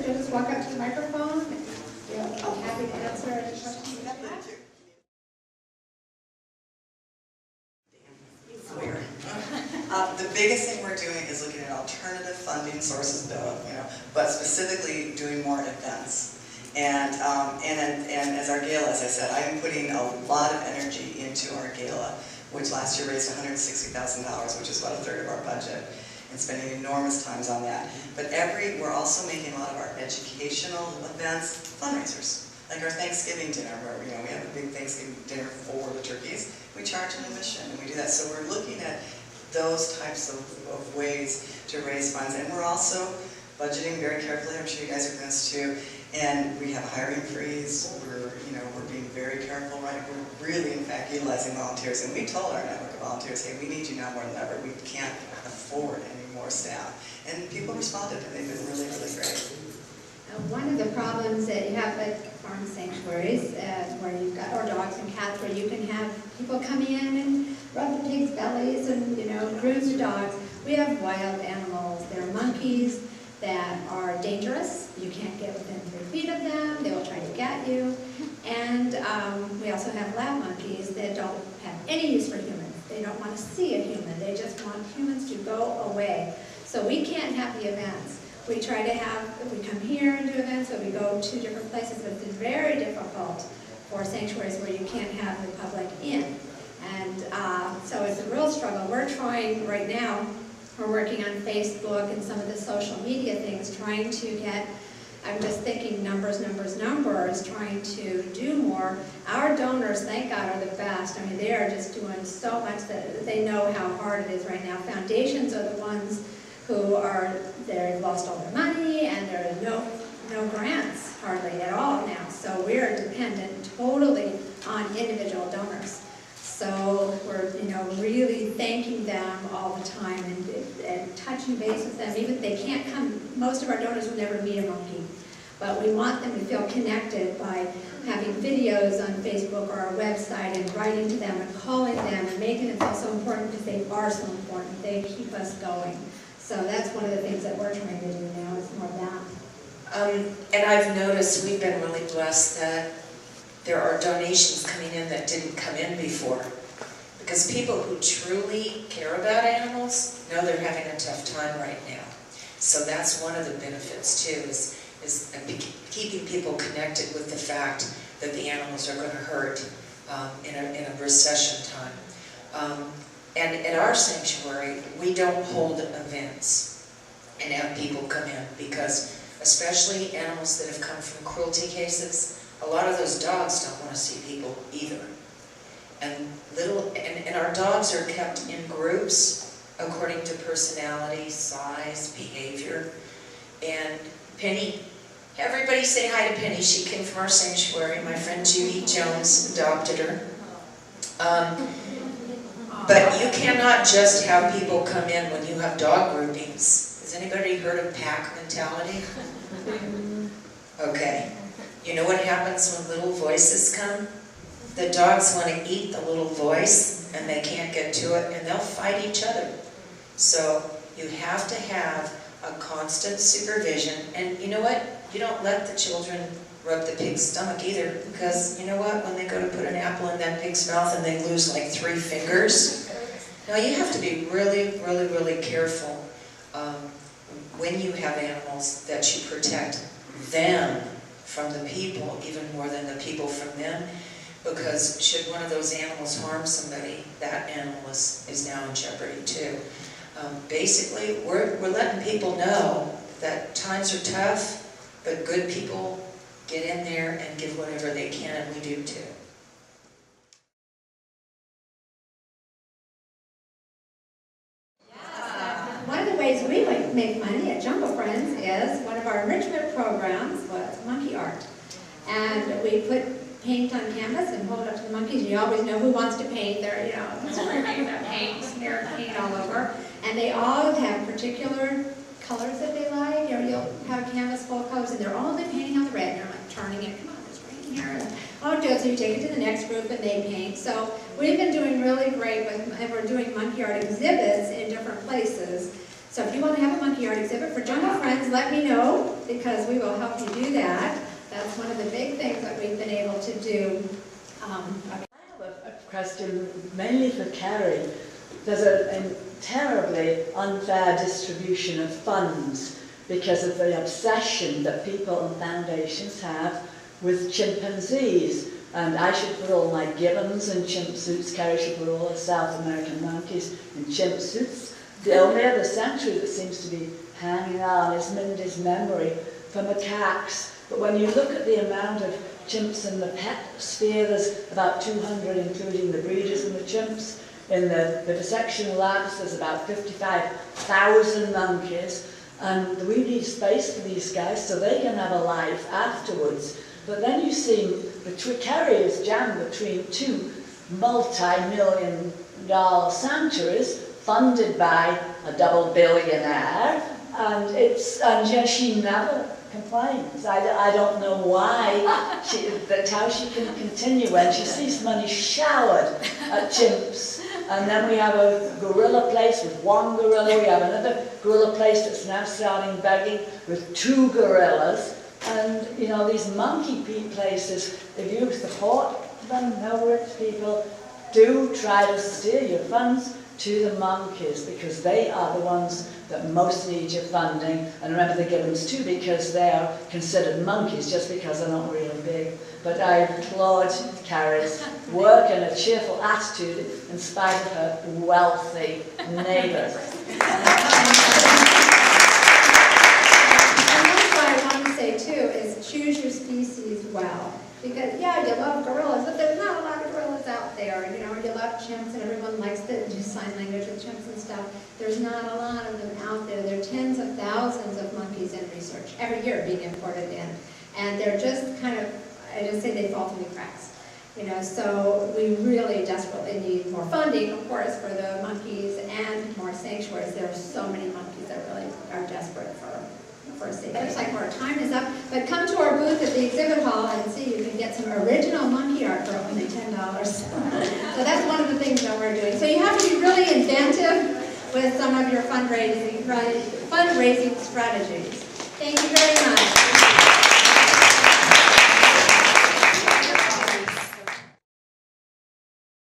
you'll just walk up to the microphone. I'm happy to answer any questions you have. The biggest thing we're doing is looking at alternative funding sources, but specifically doing more events. And as our gala, as I said, I am putting a lot of energy into our gala, which last year raised $160,000, which is about a third of our budget, and spending enormous times on that. But we're also making a lot of our educational events fundraisers. Like our Thanksgiving dinner, where we have a big Thanksgiving dinner for the turkeys. We charge an admission, and we do that. So we're looking at those types of ways to raise funds, and we're also budgeting very carefully. I'm sure you guys are doing this too. And we have a hiring freeze. We're being very careful, right? We're really, in fact, utilizing volunteers, and we told our network of volunteers, hey, we need you now more than ever. We can't afford any more staff. And people responded, and they've been really, really great. One of the problems that you have at farm sanctuaries, where you've got, or dogs and cats, where you can have people come in and rub the pigs' bellies and, groom the dogs. We have wild animals. There are monkeys that are dangerous. You can't get within 3 feet of them. They will try to get you. And we also have lab monkeys that don't have any use for humans. They don't want to see a human. They just want humans to go away. So we can't have the events. We try to have, we come here and do events, so we go to different places, but it's very difficult for sanctuaries where you can't have the public in. And so it's a real struggle. We're trying right now, we're working on Facebook and some of the social media things, trying to get, I'm just thinking numbers, trying to do more. Our donors, thank God, are the best. I mean, they are just doing so much that they know how hard it is right now. Foundations are the ones who they've lost all their money, and there are no grants hardly at all now. So we're dependent totally on individual donors. So we're really thanking them all the time and touching base with them. Even if they can't come, most of our donors will never meet a monkey. But we want them to feel connected by having videos on Facebook or our website and writing to them and calling them and making them feel so important, because they are so important. They keep us going. So that's one of the things that we're trying to do now, is more of that. And I've noticed we've been really blessed that there are donations coming in that didn't come in before. Because people who truly care about animals know they're having a tough time right now. So that's one of the benefits too, is keeping people connected with the fact that the animals are going to hurt in a recession time. And at our sanctuary, we don't hold events and have people come in, because especially animals that have come from cruelty cases, a lot of those dogs don't want to see people either. And our dogs are kept in groups according to personality, size, behavior. And Penny, everybody say hi to Penny. She came from our sanctuary. My friend Judy Jones adopted her. But you cannot just have people come in when you have dog groupings. Has anybody heard of pack mentality? Okay. You know what happens when little voices come? The dogs want to eat the little voice, and they can't get to it, and they'll fight each other. So you have to have a constant supervision. And you know what? You don't let the children rub the pig's stomach either, because you know what? When they go to put an apple in that pig's mouth and they lose like 3 fingers, now you have to be really, really, really careful when you have animals, that you protect them from the people even more than the people from them, because should one of those animals harm somebody, that animal is now in jeopardy too. Basically, we're letting people know that times are tough, but good people get in there and give whatever they can, and we do too. One of the ways we make money at Jungle Friends is one of our enrichment programs was monkey art. And we put paint on canvas and hold it up to the monkeys. You always know who wants to paint. They're, screaming about paint, smearing paint all over. And they all have particular colors that they like. You'll have a canvas full of colors, and they're only painting on the red. And they're like turning it. Come on, it's right here. Oh, do it. So you take it to the next group and they paint. So we've been doing really great with, and we're doing monkey art exhibits in different places. So if you want to have a monkey art exhibit for jungle friends, let me know, because we will help you do that. That's one of the big things that we've been able to do. I have a question mainly for Kerry. There's a terribly unfair distribution of funds because of the obsession that people and foundations have with chimpanzees. And I should put all my gibbons in chimp suits, Kerry should put all the South American monkeys in chimp suits. The only other sanctuary that seems to be hanging on is Mindy's memory for macaques. But when you look at the amount of chimps in the pet sphere, there's about 200, including the breeders and the chimps. In the vivisection labs, there's about 55,000 monkeys. And we need space for these guys so they can have a life afterwards. But then you see, Kerry is jammed between two multi-million-dollar sanctuaries funded by a double billionaire, and yet she never complains. I don't know why, that's how she can continue when she sees money showered at chimps. And then we have a gorilla place with one gorilla, we have another gorilla place that's now starting begging with 2 gorillas. And, you know, these monkey places, if you support them, no rich people, do try to steer your funds to the monkeys, because they are the ones that most need your funding. And remember the gibbons too, because they are considered monkeys just because they're not really big. But I applaud Kerry's work and her cheerful attitude in spite of her wealthy neighbours. Too, is choose your species well. Because, yeah, you love gorillas, but there's not a lot of gorillas out there. You know, you love chimps, and everyone likes to do sign language with chimps and stuff. There's not a lot of them out there. There are tens of thousands of monkeys in research every year being imported in. And they're just kind of, I just say they fall through the cracks. You know, so we really desperately need more funding, of course, for the monkeys and more sanctuaries. There are so many monkeys that really are desperate for a safe. Looks like our time is up, but come to our booth at the exhibit hall and see you can get some original monkey art for only $10. So that's one of the things that we're doing. So you have to be really inventive with some of your fundraising strategies. Thank you very much.